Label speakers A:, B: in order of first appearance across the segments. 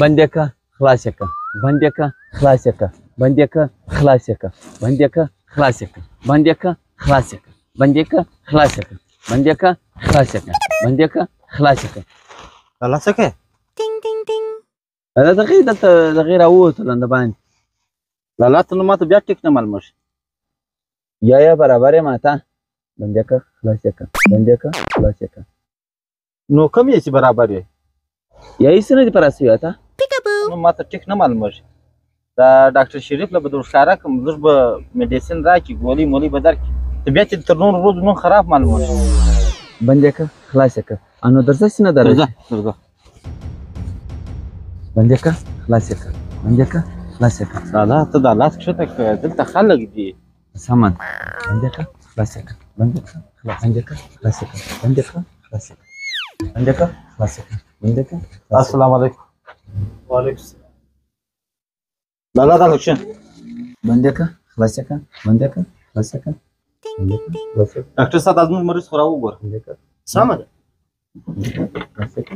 A: بندې که خلاصې که بندې که خلاصې که بندې که خلاصې که بندې که خلاصې که بندې که خلاصې که بندې که خلاصې که بندې که خلاصې که بندې که خلاصې که
B: خلاصه که
A: دا دغې راووتل د باندې
B: لالا ته نو ماته بیا ټیک نه معلومېږي
A: یا برابر یې ماته بندې که خلاصې که بندې که خلاصې که
B: نو کم یې چې برابر یې
A: یا هېڅ نه دي په راسته وي ته
B: نو ماته ټیک نه معلومېږي دا ډاکټر شریف له به در ښکاره کړم لږ به میډیسین راکړي ګولۍ مولۍ به درکړي طبیعت یې تر نورو ورځو نور خراب معلومېږي
A: بندې که خلاصې که نو درځه چې نه درځه
B: درځه
A: بندې که خلاصې که بندې که خلاصې که
B: لالا ته دا لاس کښته کړه دلته خلک دي
A: سمن بندې که خلاصې که بندې که بندې که خلاصې که بندې که خلاصې که بندې که خلاصې که بندې که
B: السلام علیکم وعلیکم السلام لالا دا لکشن
A: بندې که خلاصې که بندې که خلاصې که
B: ډاکټر صاحب دا زموږ مریض خو راوګوره
A: بندې که
B: سمه ده
A: خلاصې که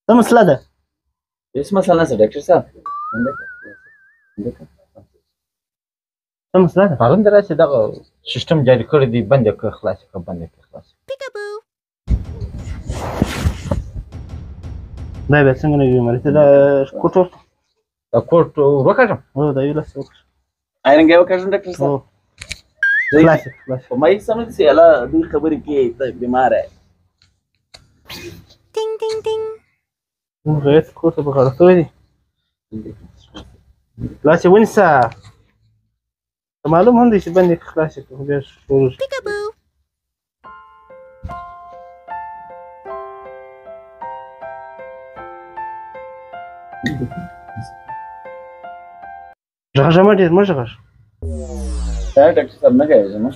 B: څه مسله ده
A: هېڅ مسله نشته ډاکټر صاحب بندې که بندې که
B: څه مسله ده پرون دراسې دغه سیستم جاري کړی دی بندې کړه خلاصې کړه بندې کړه خلاصې دا بیا څنګه نه وي مریض ته دا کوټ دا کوټ وکړم هو دا یو لاس وکړم
A: آیرنګ یې وکړم ډاکټر صاحب
B: خلاصې خلاصې
A: په ما هېڅ سمه نشي الله دوی خبرې کوي ته بیمار یې
B: موږ هېڅ کور ته په غاړه شوی دی لاس یې ونیسه معلوم هم دی چې بندې کړه خلاصې کړه بیا شروع شو غږه مه ډېر مه غږه
A: دا ډاکټر صاحب نه کوي زموږ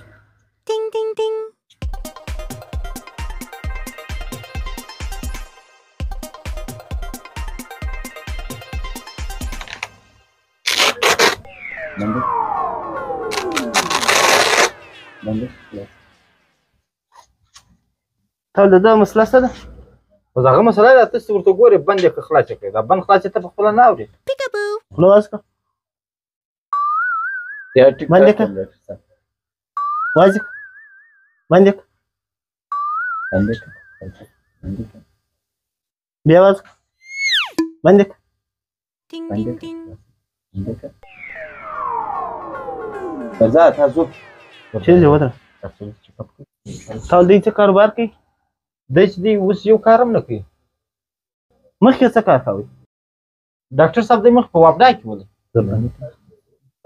A: بندې بندې
B: تا د ده مسله څه ده خو دغه مسله ده تاسې ورته ګورې بند یې کړه خلاصې کړې دا بند خلاصې ته په خپله نه اورې خوله واز کړه بند یې کړه واز یې کړه بند یې کړه
A: بندې که بندې که
B: بیا واز کړه بند یې کړه
A: بندې که بندې که درځه تا ځو
B: چیرې ودره تا دوی څه کاروبار کوي دی چې دی اوس یو کار هم نه کوي مخکې څه کار کوي ډاکټر صاحب دی مخکې په واپډا کې ولې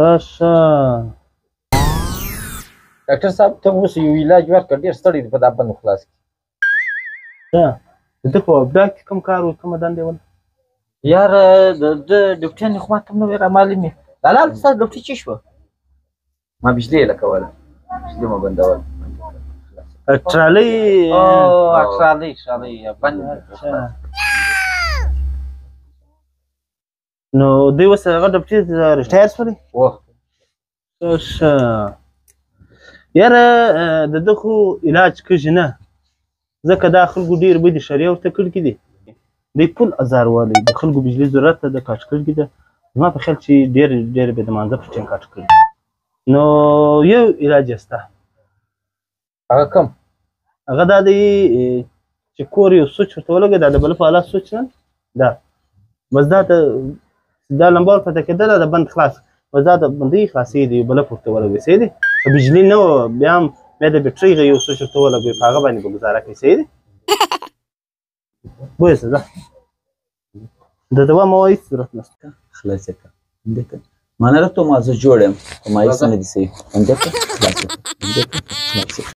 B: اچھا ډاکټر صاحب ته اوس یو علاج ورکړه ډېر ستړی دی په دا بند خلاص کړي د ده په واپډا کې کوم کار و کومه دنده یې وله یاره د ده ډیوټیانې خو ماته هم نه وې رامعلومې لالا ستاسو ډیوټي څه شوه
A: ما بجلی یې لګوله بجلی مو بندوله
B: ټرالۍ ټرالۍ بند نو دوی اوس هغه ډیوټي ریټایر شولې یاره د ده خو علاج کېږي نه ځکه دا خلکو ډېر بدې شریعه ورته کړي دي دی پول ازار والی د خلکو بجلي ضرورت ته د کاټ کړي ده زما په خیال چې ډېر به د مانځه په ټیم کاټ کړي نو یو علاج یې شته
A: هغه کوم
B: هغه دا دی چې کور یو سوچ ورته ولګوي دا د بل په اله سوچ نه دا بس دا لمبه ورپته کېدله د بند خلاص بس دا د بندۍ خلاصېږي یو بلف ورته ولګوي صحیح دی که بجلي نه وه بیا هم بیا د بېټرۍ یو سوچ ورته ولګوي په هغه باندې به ګزاره کوي صحیح دی پوهېږه ځه د دوا موا هېڅ ضرورت نشته
A: خلاصې که بندې که ما نه راته ما زه جوړ یم خو ما هېڅ نه دي صحیح بندې که خلاصې که بندې که خلاصې که